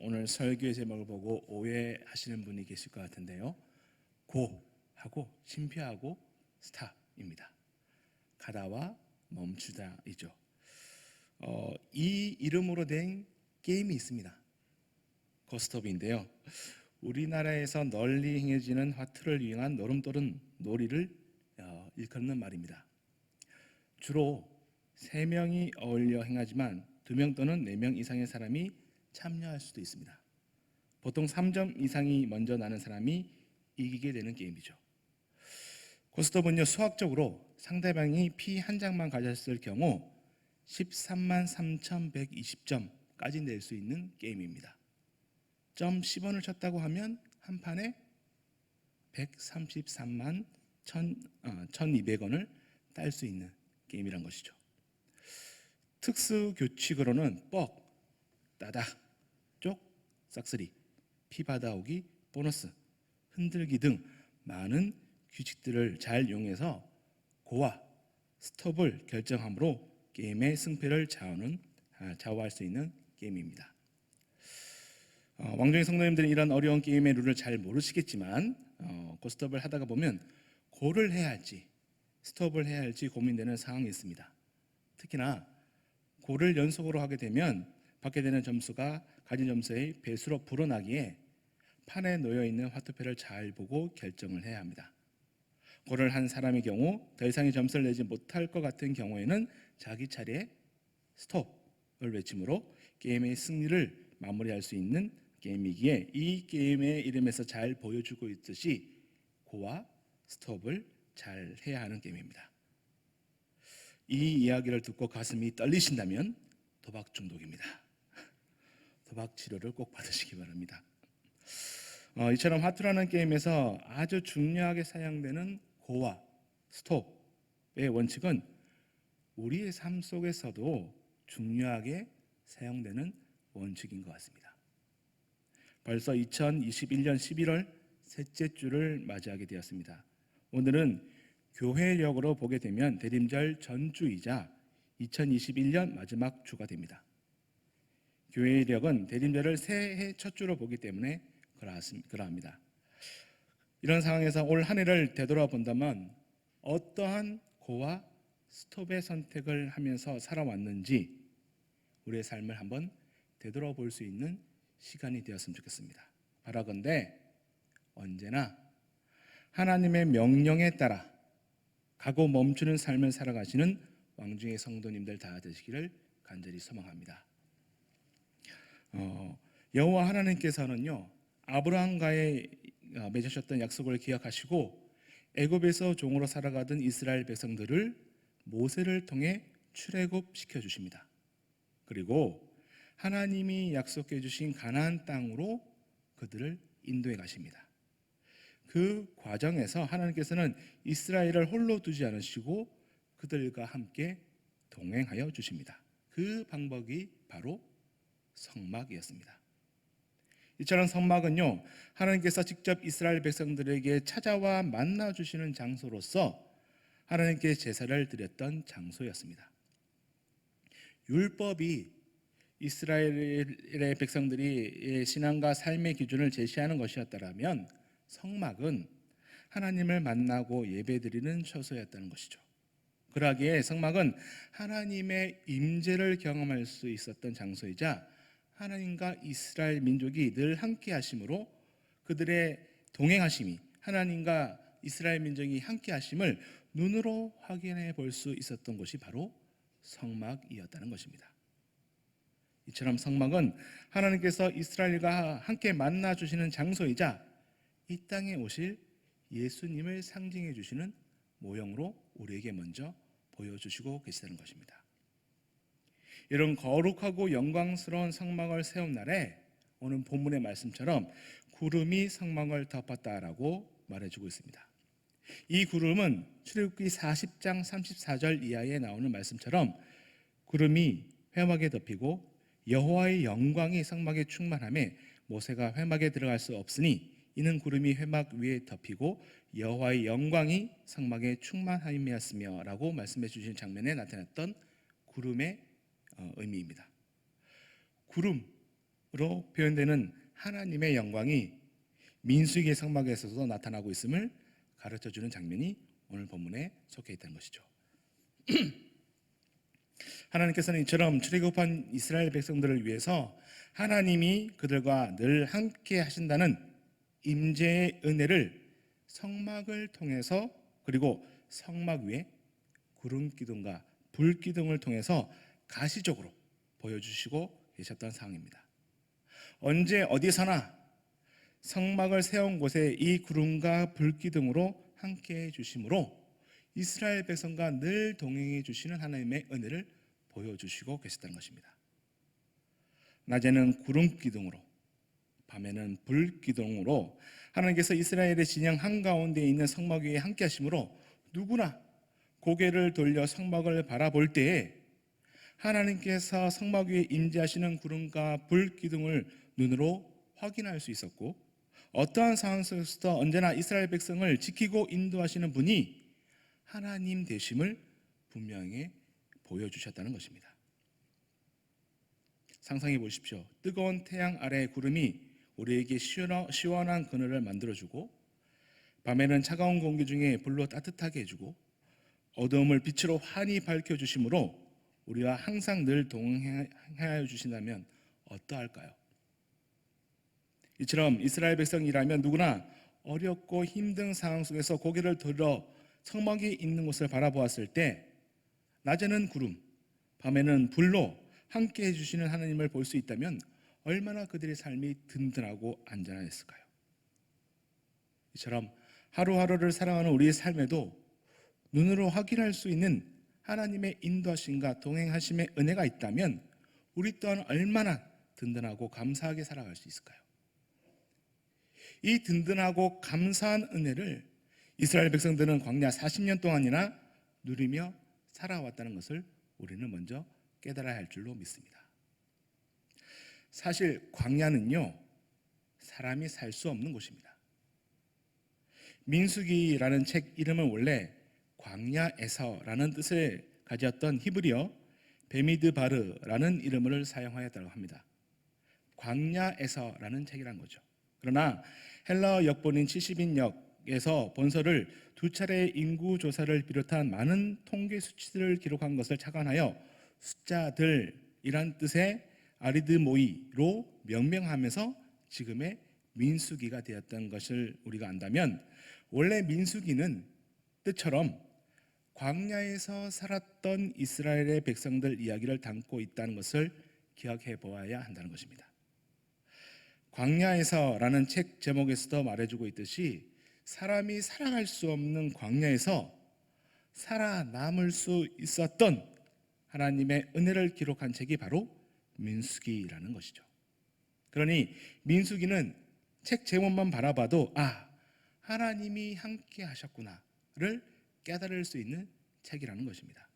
오늘 설교의 제목을 보고 오해하시는 분이 계실 것 같은데요. 고하고 쉼표하고 스탑입니다. 가다와 멈추다이죠. 이 이름으로 된 게임이 있습니다. 고스톱인데요. 우리나라에서 널리 행해지는 화투를 이용한 노름또는 놀이를 일컫는 말입니다. 주로 3명이 어울려 행하지만 2명 또는 4명 이상의 사람이 참여할 수도 있습니다. 보통 3점 이상이 먼저 나는 사람이 이기게 되는 게임이죠. 고스톱은요, 수학적으로 상대방이 피 한 장만 가졌을 경우 13만 3,120점까지 낼 수 있는 게임입니다. 점 10원을 쳤다고 하면 한 판에 133만 1,200원을 딸 수 있는 게임이란 것이죠. 특수 규칙으로는 뻑, 따닥, 쪽, 싹쓸이, 피 받아오기, 보너스, 흔들기 등 많은 규칙들을 잘 이용해서 고와 스톱을 결정함으로 게임의 승패를 좌우할 수 있는 게임입니다. 왕중의 성도님들은 이런 어려운 게임의 룰을 잘 모르시겠지만 고스톱을 하다가 보면 고를 해야 할지 스톱을 해야 할지 고민되는 상황이 있습니다. 특히나 고를 연속으로 하게 되면 받게 되는 점수가 가진 점수의 배수로 불어나기에 판에 놓여있는 화투표를 잘 보고 결정을 해야 합니다. 고를 한 사람의 경우 더 이상의 점수를 내지 못할 것 같은 경우에는 자기 차례에 스톱을 외침으로 게임의 승리를 마무리할 수 있는 게임이기에 이 게임의 이름에서 잘 보여주고 있듯이 고와 스톱을 잘 해야 하는 게임입니다. 이 이야기를 듣고 가슴이 떨리신다면 도박 중독입니다. 도박 치료를 꼭 받으시기 바랍니다. 이처럼 화투라는 게임에서 아주 중요하게 사용되는 고와 스톱의 원칙은 우리의 삶 속에서도 중요하게 사용되는 원칙인 것 같습니다. 벌써 2021년 11월 셋째 주를 맞이하게 되었습니다. 오늘은 교회력으로 보게 되면 대림절 전주이자 2021년 마지막 주가 됩니다. 교회력은 대림절을 새해 첫 주로 보기 때문에 그러합니다. 이런 상황에서 올 한 해를 되돌아본다면 어떠한 고와 스톱의 선택을 하면서 살아왔는지 우리의 삶을 한번 되돌아볼 수 있는 시간이 되었으면 좋겠습니다. 바라건대 언제나 하나님의 명령에 따라 가고 멈추는 삶을 살아가시는 왕중의 성도님들 다 되시기를 간절히 소망합니다. 여호와 하나님께서는요, 아브라함과의 맺으셨던 약속을 기억하시고 애굽에서 종으로 살아가던 이스라엘 백성들을 모세를 통해 출애굽시켜 주십니다. 그리고 하나님이 약속해 주신 가나안 땅으로 그들을 인도해 가십니다. 그 과정에서 하나님께서는 이스라엘을 홀로 두지 않으시고 그들과 함께 동행하여 주십니다. 그 방법이 바로 성막이었습니다. 이처럼 성막은요, 하나님께서 직접 이스라엘 백성들에게 찾아와 만나 주시는 장소로서 하나님께 제사를 드렸던 장소였습니다. 율법이 이스라엘의 백성들이 신앙과 삶의 기준을 제시하는 것이었다면 성막은 하나님을 만나고 예배드리는 처소였다는 것이죠. 그러기에 성막은 하나님의 임재를 경험할 수 있었던 장소이자 하나님과 이스라엘 민족이 늘 함께 하심으로 그들의 동행하심이 하나님과 이스라엘 민족이 함께 하심을 눈으로 확인해 볼 수 있었던 곳이 바로 성막이었다는 것입니다. 이처럼 성막은 하나님께서 이스라엘과 함께 만나 주시는 장소이자 이 땅에 오실 예수님을 상징해 주시는 모형으로 우리에게 먼저 보여주시고 계시다는 것입니다. 이런 거룩하고 영광스러운 성막을 세운 날에 오늘 본문의 말씀처럼 구름이 성막을 덮었다라고 말해주고 있습니다. 이 구름은 출애굽기 40장 34절 이하에 나오는 말씀처럼 구름이 회막에 덮이고 여호와의 영광이 성막에 충만하며 모세가 회막에 들어갈 수 없으니 이는 구름이 회막 위에 덮이고 여호와의 영광이 성막에 충만함이었으며 라고 말씀해 주신 장면에 나타났던 구름의 의미입니다. 구름, 표현되는 하나님의 영광이 민수기의 성막에서도 나타나고 있음을 가르쳐주는 장면이 오늘 본문에 속해 있다는 것이죠. 하나님께서는 이처럼 출애굽한 이스라엘 백성들을 위해서 하나님이 그들과 늘 함께 하신다는 임재의 은혜를 성막을 통해서, 그리고 성막 위에 구름 기둥과 불 기둥을 통해서 가시적으로 보여주시고 계셨던 상황입니다. 언제 어디서나 성막을 세운 곳에 이 구름과 불 기둥으로 함께 해주심으로 이스라엘 백성과 늘 동행해 주시는 하나님의 은혜를 보여주시고 계셨다는 것입니다. 낮에는 구름 기둥으로, 밤에는 불 기둥으로 하나님께서 이스라엘의 진영 한가운데 있는 성막 위에 함께 하심으로 누구나 고개를 돌려 성막을 바라볼 때에 하나님께서 성막 위에 임재하시는 구름과 불 기둥을 눈으로 확인할 수 있었고, 어떠한 상황 속에서도 언제나 이스라엘 백성을 지키고 인도하시는 분이 하나님 되심을 분명히 보여주셨다는 것입니다. 상상해 보십시오. 뜨거운 태양 아래 구름이 우리에게 시원한 그늘을 만들어주고, 밤에는 차가운 공기 중에 불로 따뜻하게 해주고, 어두움을 빛으로 환히 밝혀주심으로 우리와 항상 늘 동행하여 주신다면 어떠할까요? 이처럼 이스라엘 백성이라면 누구나 어렵고 힘든 상황 속에서 고개를 들어 성막이 있는 곳을 바라보았을 때 낮에는 구름, 밤에는 불로 함께 해주시는 하나님을 볼 수 있다면 얼마나 그들의 삶이 든든하고 안전했을까요? 이처럼 하루하루를 살아가는 우리의 삶에도 눈으로 확인할 수 있는 하나님의 인도하심과 동행하심의 은혜가 있다면 우리 또한 얼마나 든든하고 감사하게 살아갈 수 있을까요? 이 든든하고 감사한 은혜를 이스라엘 백성들은 광야 40년 동안이나 누리며 살아왔다는 것을 우리는 먼저 깨달아야 할 줄로 믿습니다. 사실 광야는요, 사람이 살 수 없는 곳입니다. 민수기라는 책 이름은 원래 광야에서라는 뜻을 가졌던 히브리어 베미드바르라는 이름을 사용하였다고 합니다. 광야에서라는 책이란 거죠. 그러나 헬라어 역본인 70인역에서 본서를 두 차례 인구 조사를 비롯한 많은 통계 수치들을 기록한 것을 착안하여 숫자들이란 뜻의 아리드모이로 명명하면서 지금의 민수기가 되었던 것을 우리가 안다면, 원래 민수기는 뜻처럼 광야에서 살았던 이스라엘의 백성들 이야기를 담고 있다는 것을 기억해 보아야 한다는 것입니다. 광야에서라는 책 제목에서도 말해주고 있듯이 사람이 살아갈 수 없는 광야에서 살아남을 수 있었던 하나님의 은혜를 기록한 책이 바로 민수기라는 것이죠. 그러니 민수기는 책 제목만 바라봐도 하나님이 함께 하셨구나를 깨달을 수 있는 책이라는 것입니다.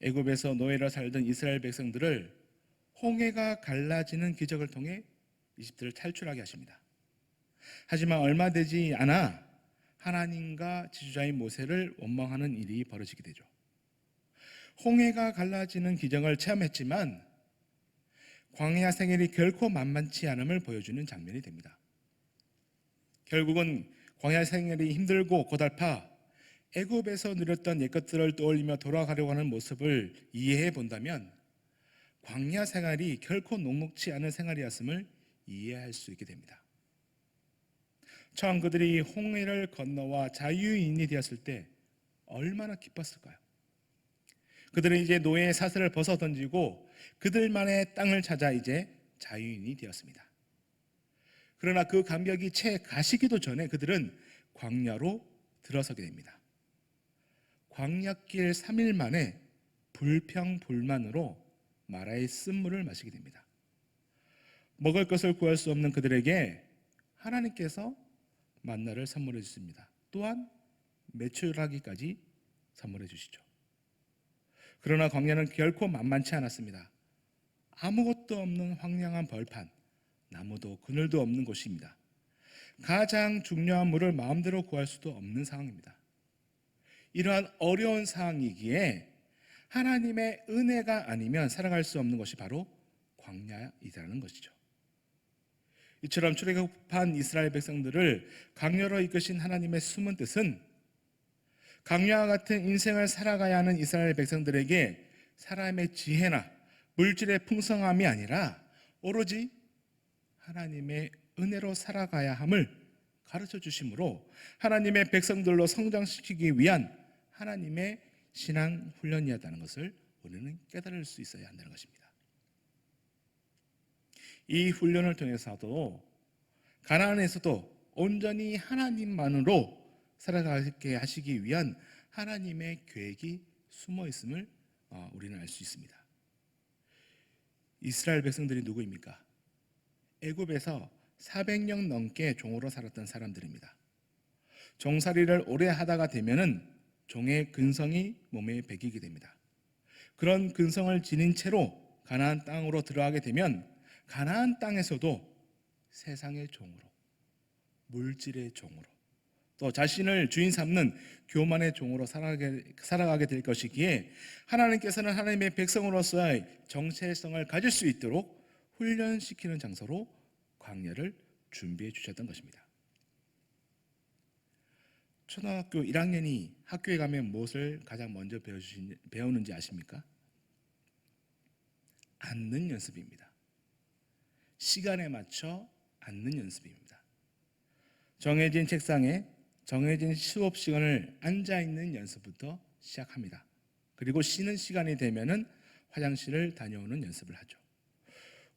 애굽에서 노예로 살던 이스라엘 백성들을 홍해가 갈라지는 기적을 통해 이집트를 탈출하게 하십니다. 하지만 얼마 되지 않아 하나님과 지주자인 모세를 원망하는 일이 벌어지게 되죠. 홍해가 갈라지는 기적을 체험했지만 광야 생활이 결코 만만치 않음을 보여주는 장면이 됩니다. 결국은 광야 생활이 힘들고 고달파 애굽에서 누렸던 옛것들을 떠올리며 돌아가려고 하는 모습을 이해해 본다면 광야 생활이 결코 녹록치 않은 생활이었음을 이해할 수 있게 됩니다. 처음 그들이 홍해를 건너와 자유인이 되었을 때 얼마나 기뻤을까요? 그들은 이제 노예의 사슬을 벗어 던지고 그들만의 땅을 찾아 이제 자유인이 되었습니다. 그러나 그 감격이 채 가시기도 전에 그들은 광야로 들어서게 됩니다. 광야길 3일 만에 불평불만으로 마라의 쓴물을 마시게 됩니다. 먹을 것을 구할 수 없는 그들에게 하나님께서 만나를 선물해 주십니다. 또한 매출하기까지 선물해 주시죠. 그러나 광야는 결코 만만치 않았습니다. 아무것도 없는 황량한 벌판, 나무도 그늘도 없는 곳입니다. 가장 중요한 물을 마음대로 구할 수도 없는 상황입니다. 이러한 어려운 상황이기에 하나님의 은혜가 아니면 살아갈 수 없는 것이 바로 광야이라는 것이죠. 이처럼 출애굽한 이스라엘 백성들을 광야로 이끄신 하나님의 숨은 뜻은 광야와 같은 인생을 살아가야 하는 이스라엘 백성들에게 사람의 지혜나 물질의 풍성함이 아니라 오로지 하나님의 은혜로 살아가야 함을 가르쳐 주심으로 하나님의 백성들로 성장시키기 위한 하나님의 신앙 훈련이었다는 것을 우리는 깨달을 수 있어야 한다는 것입니다. 이 훈련을 통해서도 가나안에서도 온전히 하나님만으로 살아가게 하시기 위한 하나님의 계획이 숨어 있음을 우리는 알 수 있습니다. 이스라엘 백성들이 누구입니까? 애굽에서 400년 넘게 종으로 살았던 사람들입니다. 종살이를 오래 하다가 되면은 종의 근성이 몸에 배기게 됩니다. 그런 근성을 지닌 채로 가나안 땅으로 들어가게 되면 가나안 땅에서도 세상의 종으로, 물질의 종으로, 또 자신을 주인 삼는 교만의 종으로 살아가게 될 것이기에 하나님께서는 하나님의 백성으로서의 정체성을 가질 수 있도록 훈련시키는 장소로 광야를 준비해 주셨던 것입니다. 초등학교 1학년이 학교에 가면 무엇을 가장 먼저 배우는지 아십니까? 앉는 연습입니다. 시간에 맞춰 앉는 연습입니다. 정해진 책상에 정해진 수업 시간을 앉아있는 연습부터 시작합니다. 그리고 쉬는 시간이 되면은 화장실을 다녀오는 연습을 하죠.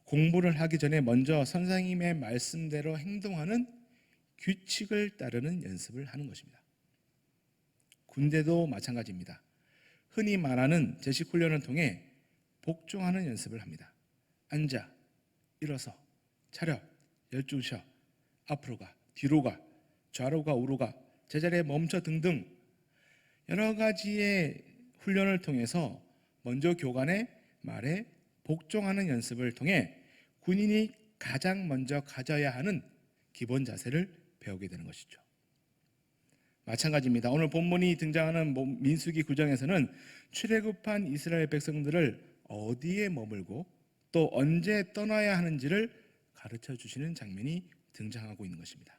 공부를 하기 전에 먼저 선생님의 말씀대로 행동하는 규칙을 따르는 연습을 하는 것입니다. 군대도 마찬가지입니다. 흔히 말하는 제식 훈련을 통해 복종하는 연습을 합니다. 앉아, 일어서, 차려, 열중 쉬어, 앞으로 가, 뒤로 가, 좌로 가, 우로 가, 제자리에 멈춰 등등 여러 가지의 훈련을 통해서 먼저 교관의 말에 복종하는 연습을 통해 군인이 가장 먼저 가져야 하는 기본 자세를 배우게 되는 것이죠. 마찬가지입니다. 오늘 본문이 등장하는 민수기 9장에서는 출애굽한 이스라엘 백성들을 어디에 머물고 또 언제 떠나야 하는지를 가르쳐 주시는 장면이 등장하고 있는 것입니다.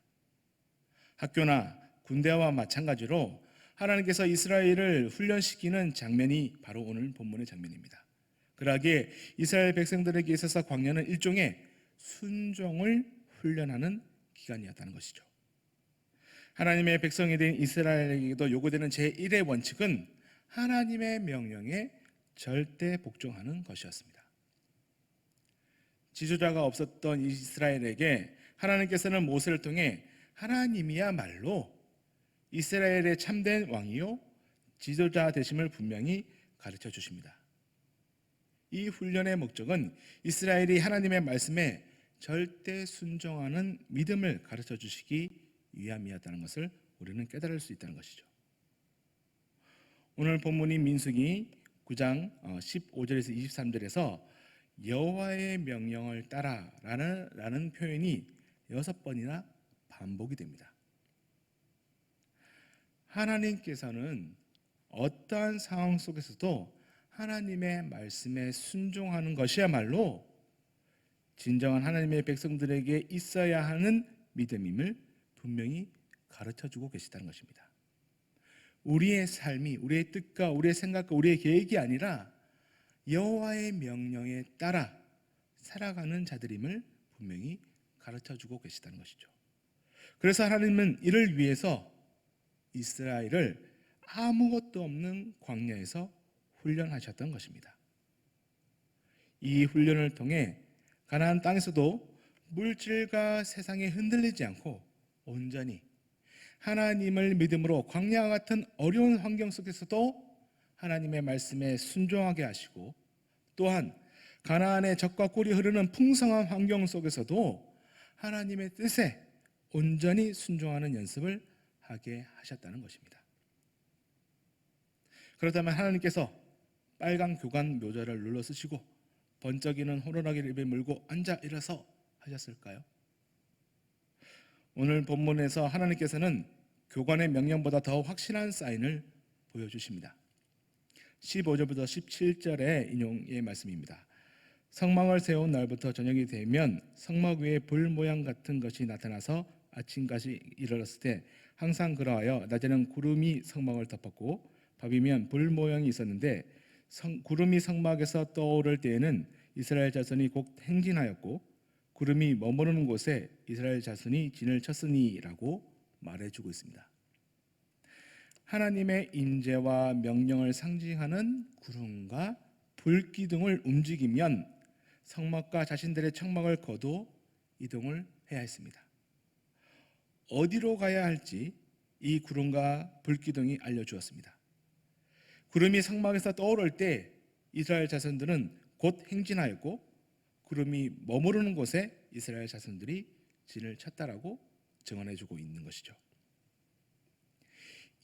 학교나 군대와 마찬가지로 하나님께서 이스라엘을 훈련시키는 장면이 바로 오늘 본문의 장면입니다. 그러기에 이스라엘 백성들에게 있어서 광야는 일종의 순종을 훈련하는 기간이었다는 것이죠. 하나님의 백성이 된 이스라엘에게도 요구되는 제1의 원칙은 하나님의 명령에 절대 복종하는 것이었습니다. 지도자가 없었던 이스라엘에게 하나님께서는 모세를 통해 하나님이야말로 이스라엘의 참된 왕이요 지도자 되심을 분명히 가르쳐 주십니다. 이 훈련의 목적은 이스라엘이 하나님의 말씀에 절대 순종하는 믿음을 가르쳐 주시기 위함이었다는 것을 우리는 깨달을 수 있다는 것이죠. 오늘 본문인 민수기 9장 15절에서 23절에서 여호와의 명령을 따라라는 표현이 6번이나 반복이 됩니다. 하나님께서는 어떠한 상황 속에서도 하나님의 말씀에 순종하는 것이야말로 진정한 하나님의 백성들에게 있어야 하는 믿음임을 분명히 가르쳐주고 계시다는 것입니다. 우리의 삶이 우리의 뜻과 우리의 생각과 우리의 계획이 아니라 여호와의 명령에 따라 살아가는 자들임을 분명히 가르쳐주고 계시다는 것이죠. 그래서 하나님은 이를 위해서 이스라엘을 아무것도 없는 광야에서 훈련하셨던 것입니다. 이 훈련을 통해 가나안 땅에서도 물질과 세상에 흔들리지 않고 온전히 하나님을 믿음으로 광야와 같은 어려운 환경 속에서도 하나님의 말씀에 순종하게 하시고 또한 가나안의 젖과 꿀이 흐르는 풍성한 환경 속에서도 하나님의 뜻에 온전히 순종하는 연습을 하게 하셨다는 것입니다. 그렇다면 하나님께서 빨간 교관 묘자를 눌러 쓰시고 번쩍이는 호루라기를 입에 물고 앉아 일어서 하셨을까요? 오늘 본문에서 하나님께서는 교관의 명령보다 더 확실한 사인을 보여주십니다. 15절부터 17절의 인용의 말씀입니다. 성막을 세운 날부터 저녁이 되면 성막 위에 불 모양 같은 것이 나타나서 아침까지 이르렀을 때 항상 그러하여 낮에는 구름이 성막을 덮었고 밤이면 불 모양이 있었는데 구름이 성막에서 떠오를 때에는 이스라엘 자손이 곧 행진하였고 구름이 머무르는 곳에 이스라엘 자손이 진을 쳤으니라고 말해주고 있습니다. 하나님의 임재와 명령을 상징하는 구름과 불기둥을 움직이면 성막과 자신들의 청막을 거둬 이동을 해야 했습니다. 어디로 가야 할지 이 구름과 불기둥이 알려주었습니다. 구름이 성막에서 떠오를 때 이스라엘 자손들은 곧 행진하였고 구름이 머무르는 곳에 이스라엘 자손들이 진을 쳤다라고 증언해주고 있는 것이죠.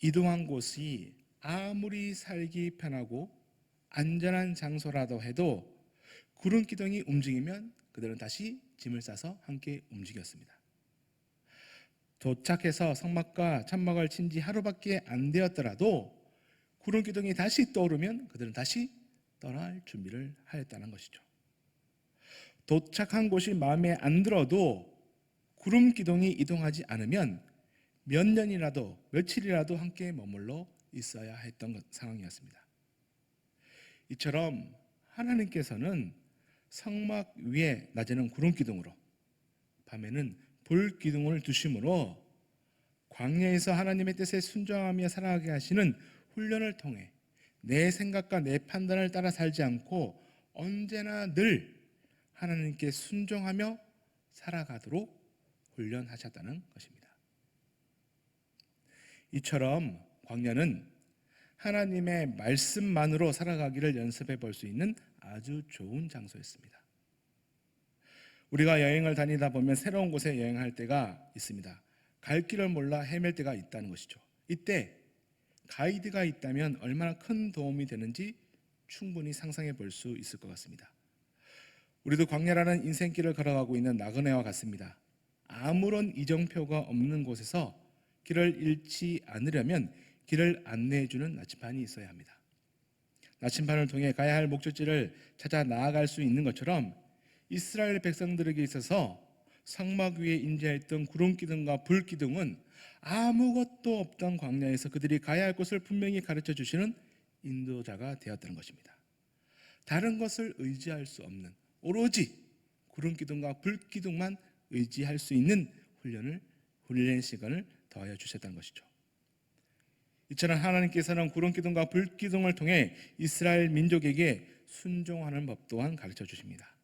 이동한 곳이 아무리 살기 편하고 안전한 장소라도 해도 구름 기둥이 움직이면 그들은 다시 짐을 싸서 함께 움직였습니다. 도착해서 성막과 천막을 친 지 하루밖에 안 되었더라도 구름 기둥이 다시 떠오르면 그들은 다시 떠날 준비를 하였다는 것이죠. 도착한 곳이 마음에 안 들어도 구름 기둥이 이동하지 않으면 몇 년이라도 며칠이라도 함께 머물러 있어야 했던 상황이었습니다. 이처럼 하나님께서는 성막 위에 낮에는 구름 기둥으로 밤에는 불 기둥을 두심으로 광야에서 하나님의 뜻에 순종하며 살아가게 하시는 훈련을 통해 내 생각과 내 판단을 따라 살지 않고 언제나 늘 하나님께 순종하며 살아가도록 훈련하셨다는 것입니다. 이처럼 광야는 하나님의 말씀만으로 살아가기를 연습해 볼 수 있는 아주 좋은 장소였습니다. 우리가 여행을 다니다 보면 새로운 곳에 여행할 때가 있습니다. 갈 길을 몰라 헤맬 때가 있다는 것이죠. 이때 가이드가 있다면 얼마나 큰 도움이 되는지 충분히 상상해 볼 수 있을 것 같습니다. 우리도 광야라는 인생길을 걸어가고 있는 나그네와 같습니다. 아무런 이정표가 없는 곳에서 길을 잃지 않으려면 길을 안내해 주는 나침반이 있어야 합니다. 나침반을 통해 가야 할 목적지를 찾아 나아갈 수 있는 것처럼 이스라엘 백성들에게 있어서 성막 위에 임재했던 구름기둥과 불기둥은 아무것도 없던 광야에서 그들이 가야 할 곳을 분명히 가르쳐 주시는 인도자가 되었다는 것입니다. 다른 것을 의지할 수 없는 오로지 구름기둥과 불기둥만 의지할 수 있는 훈련 시간을 더하여 주셨다는 것이죠. 이처럼 하나님께서는 구름기둥과 불기둥을 통해 이스라엘 민족에게 순종하는 법 또한 가르쳐 주십니다.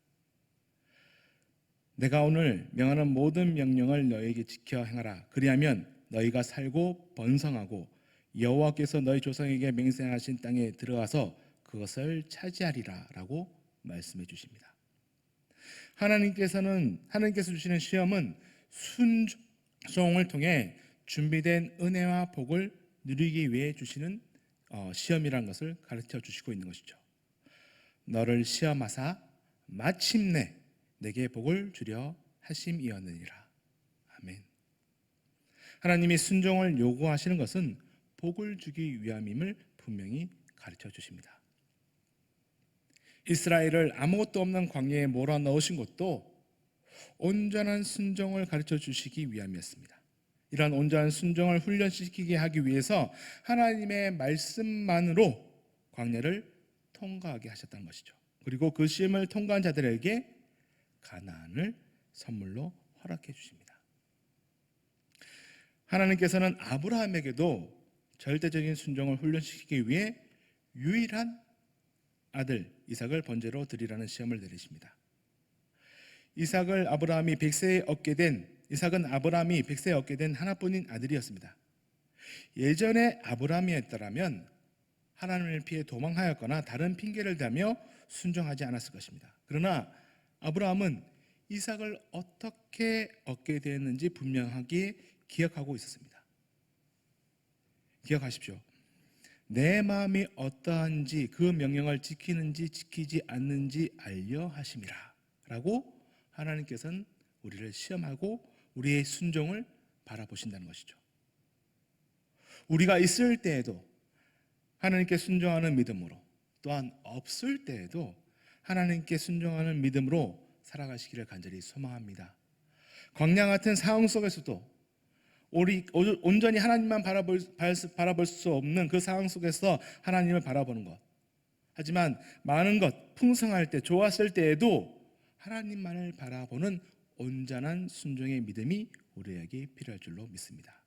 내가 오늘 명하는 모든 명령을 너희에게 지켜 행하라. 그리하면 너희가 살고 번성하고 여호와께서 너희 조상에게 맹세하신 땅에 들어가서 그것을 차지하리라 라고 말씀해 주십니다. 하나님께서 주시는 시험은 순종을 통해 준비된 은혜와 복을 누리기 위해 주시는 시험이라는 것을 가르쳐 주시고 있는 것이죠. 너를 시험하사 마침내 내게 복을 주려 하심이었느니라. 아멘. 하나님이 순종을 요구하시는 것은 복을 주기 위함임을 분명히 가르쳐 주십니다. 이스라엘을 아무것도 없는 광야에 몰아넣으신 것도 온전한 순종을 가르쳐 주시기 위함이었습니다. 이러한 온전한 순종을 훈련시키게 하기 위해서 하나님의 말씀만으로 광야를 통과하게 하셨다는 것이죠. 그리고 그 시험을 통과한 자들에게 가나안을 선물로 허락해 주십니다. 하나님께서는 아브라함에게도 절대적인 순종을 훈련시키기 위해 유일한 아들 이삭을 번제로 드리라는 시험을 내리십니다. 이삭은 아브라함이 100세에 얻게 된 하나뿐인 아들이었습니다. 예전에 아브라함이었더라면 하나님을 피해 도망하였거나 다른 핑계를 대며 순종하지 않았을 것입니다. 그러나 아브라함은 이삭을 어떻게 얻게 되었는지 분명하게 기억하고 있었습니다. 기억하십시오. 내 마음이 어떠한지 그 명령을 지키는지 지키지 않는지 알려 하심이라 라고 하나님께서는 우리를 시험하고 우리의 순종을 바라보신다는 것이죠. 우리가 있을 때에도 하나님께 순종하는 믿음으로, 또한 없을 때에도 하나님께 순종하는 믿음으로 살아가시기를 간절히 소망합니다. 광야 같은 상황 속에서도 온전히 하나님만 바라볼 수 없는 그 상황 속에서 하나님을 바라보는 것, 하지만 많은 것, 풍성할 때, 좋았을 때에도 하나님만을 바라보는 온전한 순종의 믿음이 우리에게 필요할 줄로 믿습니다.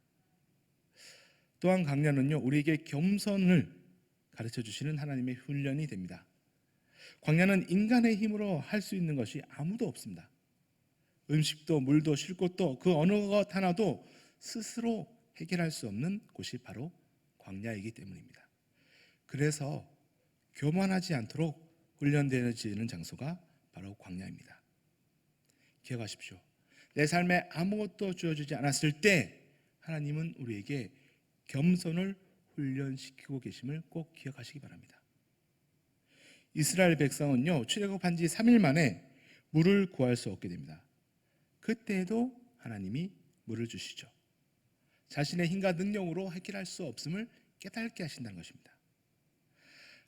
또한 광야는요, 우리에게 겸손을 가르쳐 주시는 하나님의 훈련이 됩니다. 광야는 인간의 힘으로 할 수 있는 것이 아무도 없습니다. 음식도 물도 쉴 곳도 그 어느 것 하나도 스스로 해결할 수 없는 곳이 바로 광야이기 때문입니다. 그래서 교만하지 않도록 훈련되어지는 장소가 바로 광야입니다. 기억하십시오. 내 삶에 아무것도 주어지지 않았을 때 하나님은 우리에게 겸손을 훈련시키고 계심을 꼭 기억하시기 바랍니다. 이스라엘 백성은요, 출애굽한 지 3일 만에 물을 구할 수 없게 됩니다. 그때에도 하나님이 물을 주시죠. 자신의 힘과 능력으로 해결할 수 없음을 깨닫게 하신다는 것입니다.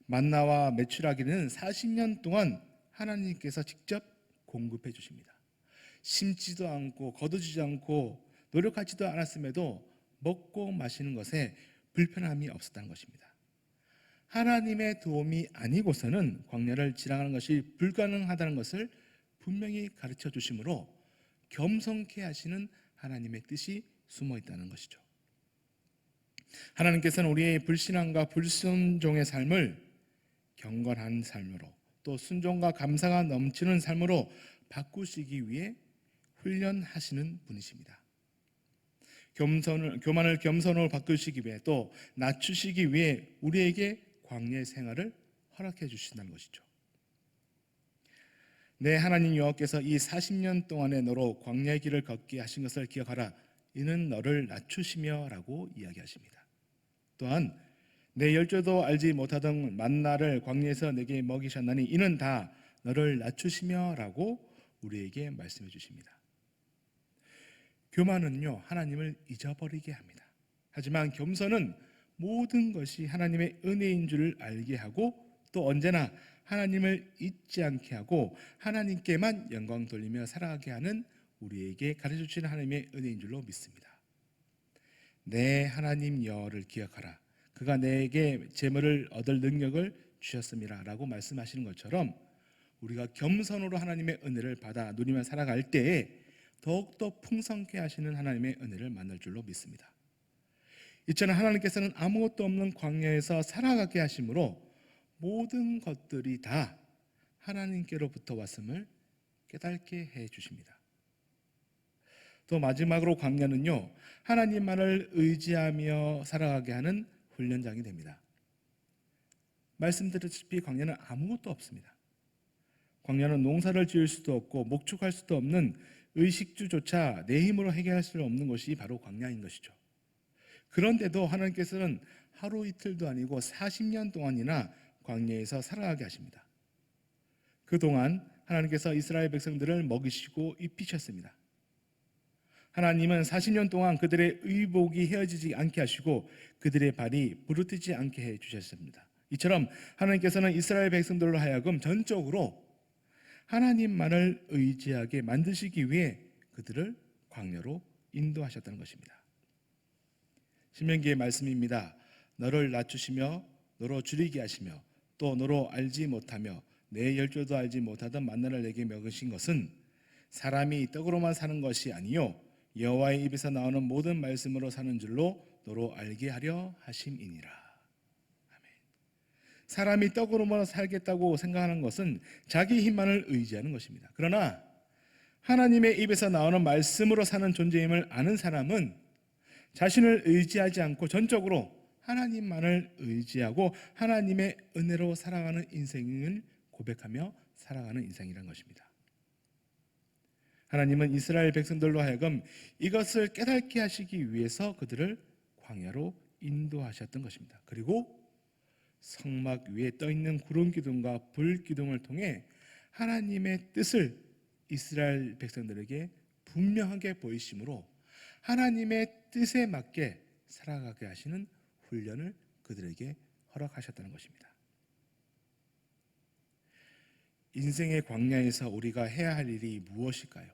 만나와 메추라기는 40년 동안 하나님께서 직접 공급해 주십니다. 심지도 않고 거두지도 않고 노력하지도 않았음에도 먹고 마시는 것에 불편함이 없었다는 것입니다. 하나님의 도움이 아니고서는 광야를 지나가는 것이 불가능하다는 것을 분명히 가르쳐 주심으로 겸손케 하시는 하나님의 뜻이 숨어 있다는 것이죠. 하나님께서는 우리의 불신앙과 불순종의 삶을 경건한 삶으로, 또 순종과 감사가 넘치는 삶으로 바꾸시기 위해 훈련하시는 분이십니다. 교만을 겸손으로 바꾸시기 위해, 또 낮추시기 위해 우리에게 광야의 생활을 허락해 주신다는 것이죠. 내 하나님 여호와께서 이 40년 동안에 너로 광야의 길을 걷게 하신 것을 기억하라. 이는 너를 낮추시며 라고 이야기하십니다. 또한 내 열조도 알지 못하던 만나를 광야에서 내게 먹이셨나니 이는 다 너를 낮추시며 라고 우리에게 말씀해 주십니다. 교만은요, 하나님을 잊어버리게 합니다. 하지만 겸손은 모든 것이 하나님의 은혜인 줄 알게 하고, 또 언제나 하나님을 잊지 않게 하고 하나님께만 영광 돌리며 살아가게 하는 우리에게 가르쳐 주시는 하나님의 은혜인 줄로 믿습니다. 내 하나님 여호와를 기억하라. 그가 내게 재물을 얻을 능력을 주셨음이라 라고 말씀하시는 것처럼, 우리가 겸손으로 하나님의 은혜를 받아 누리며 살아갈 때에 더욱더 풍성케 하시는 하나님의 은혜를 만날 줄로 믿습니다. 이처럼 하나님께서는 아무것도 없는 광야에서 살아가게 하심으로 모든 것들이 다 하나님께로부터 왔음을 깨닫게 해 주십니다. 또 마지막으로 광야는요, 하나님만을 의지하며 살아가게 하는 훈련장이 됩니다. 말씀드렸다시피 광야는 아무것도 없습니다. 광야는 농사를 지을 수도 없고 목축할 수도 없는 의식주조차 내 힘으로 해결할 수 없는 것이 바로 광야인 것이죠. 그런데도 하나님께서는 하루 이틀도 아니고 40년 동안이나 광야에서 살아가게 하십니다. 그동안 하나님께서 이스라엘 백성들을 먹이시고 입히셨습니다. 하나님은 40년 동안 그들의 의복이 헤어지지 않게 하시고 그들의 발이 부르트지 않게 해 주셨습니다. 이처럼 하나님께서는 이스라엘 백성들로 하여금 전적으로 하나님만을 의지하게 만드시기 위해 그들을 광야로 인도하셨다는 것입니다. 신명기의 말씀입니다. 너를 낮추시며 너로 줄이게 하시며 또 너로 알지 못하며 내 열조도 알지 못하던 만나를 내게 먹으신 것은 사람이 떡으로만 사는 것이 아니요 여호와의 입에서 나오는 모든 말씀으로 사는 줄로 너로 알게 하려 하심이니라. 아멘. 사람이 떡으로만 살겠다고 생각하는 것은 자기 힘만을 의지하는 것입니다. 그러나 하나님의 입에서 나오는 말씀으로 사는 존재임을 아는 사람은 자신을 의지하지 않고 전적으로 하나님만을 의지하고 하나님의 은혜로 살아가는 인생을 고백하며 살아가는 인생이라는 것입니다. 하나님은 이스라엘 백성들로 하여금 이것을 깨닫게 하시기 위해서 그들을 광야로 인도하셨던 것입니다. 그리고 성막 위에 떠있는 구름 기둥과 불 기둥을 통해 하나님의 뜻을 이스라엘 백성들에게 분명하게 보이심으로 하나님의 뜻에 맞게 살아가게 하시는 훈련을 그들에게 허락하셨다는 것입니다. 인생의 광야에서 우리가 해야 할 일이 무엇일까요?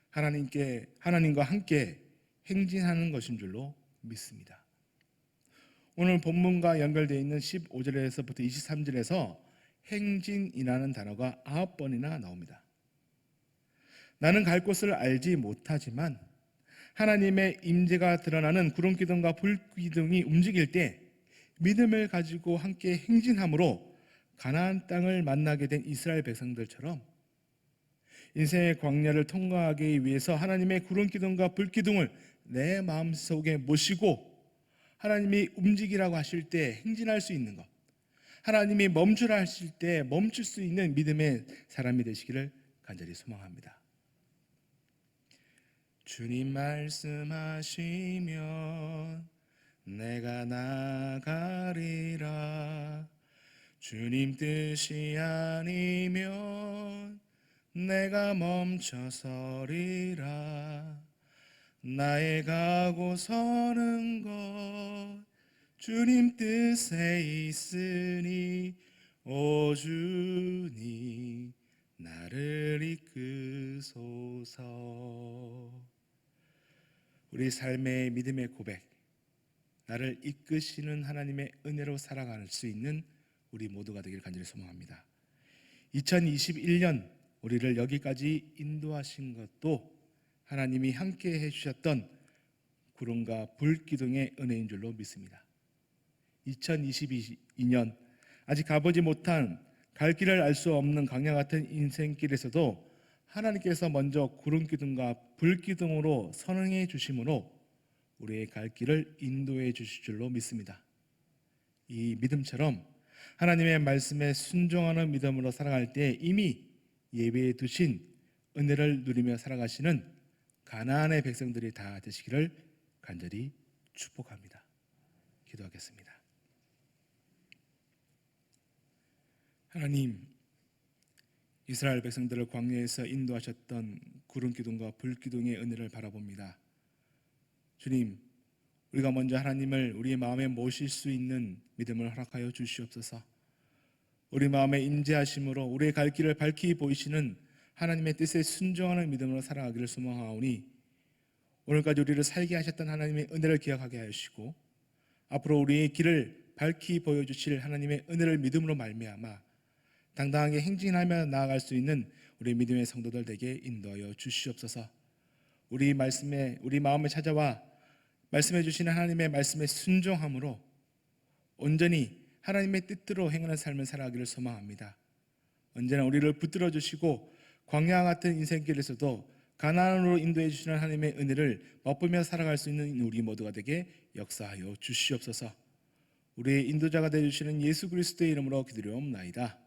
하나님과 함께 행진하는 것인 줄로 믿습니다. 오늘 본문과 연결되어 있는 15절에서부터 23절에서 행진이라는 단어가 9번이나 나옵니다. 나는 갈 곳을 알지 못하지만 하나님의 임재가 드러나는 구름기둥과 불기둥이 움직일 때 믿음을 가지고 함께 행진함으로 가나안 땅을 만나게 된 이스라엘 백성들처럼 인생의 광야를 통과하기 위해서 하나님의 구름기둥과 불기둥을 내 마음속에 모시고 하나님이 움직이라고 하실 때 행진할 수 있는 것, 하나님이 멈추라 하실 때 멈출 수 있는 믿음의 사람이 되시기를 간절히 소망합니다. 주님 말씀하시면 내가 나가리라. 주님 뜻이 아니면 내가 멈춰서리라. 나의 가고 서는 것 주님 뜻에 있으니 오 주님 나를 이끄소서. 우리 삶의 믿음의 고백, 나를 이끄시는 하나님의 은혜로 살아갈 수 있는 우리 모두가 되길 간절히 소망합니다. 2021년 우리를 여기까지 인도하신 것도 하나님이 함께 해주셨던 구름과 불기둥의 은혜인 줄로 믿습니다. 2022년 아직 가보지 못한 갈 길을 알 수 없는 광야 같은 인생길에서도 하나님께서 먼저 구름기둥과 불기둥으로 선행해 주심으로 우리의 갈 길을 인도해 주실 줄로 믿습니다. 이 믿음처럼 하나님의 말씀에 순종하는 믿음으로 살아갈 때 이미 예배해 두신 은혜를 누리며 살아가시는 가나안의 백성들이 다 되시기를 간절히 축복합니다. 기도하겠습니다. 하나님, 이스라엘 백성들을 광야에서 인도하셨던 구름기둥과 불기둥의 은혜를 바라봅니다. 주님, 우리가 먼저 하나님을 우리의 마음에 모실 수 있는 믿음을 허락하여 주시옵소서. 우리 마음에 임재하심으로 우리의 갈 길을 밝히 보이시는 하나님의 뜻에 순종하는 믿음으로 살아가기를 소망하오니 오늘까지 우리를 살게 하셨던 하나님의 은혜를 기억하게 하시고 앞으로 우리의 길을 밝히 보여주실 하나님의 은혜를 믿음으로 말미암아 당당하게 행진하며 나아갈 수 있는 우리 믿음의 성도들 되게 인도하여 주시옵소서. 우리 마음에 찾아와 말씀해 주시는 하나님의 말씀에 순종함으로 온전히 하나님의 뜻대로 행하는 삶을 살아가기를 소망합니다. 언제나 우리를 붙들어 주시고 광야 같은 인생길에서도 가나안으로 인도해 주시는 하나님의 은혜를 맛보며 살아갈 수 있는 우리 모두가 되게 역사하여 주시옵소서. 우리의 인도자가 되어 주시는 예수 그리스도의 이름으로 기도하옵나이다.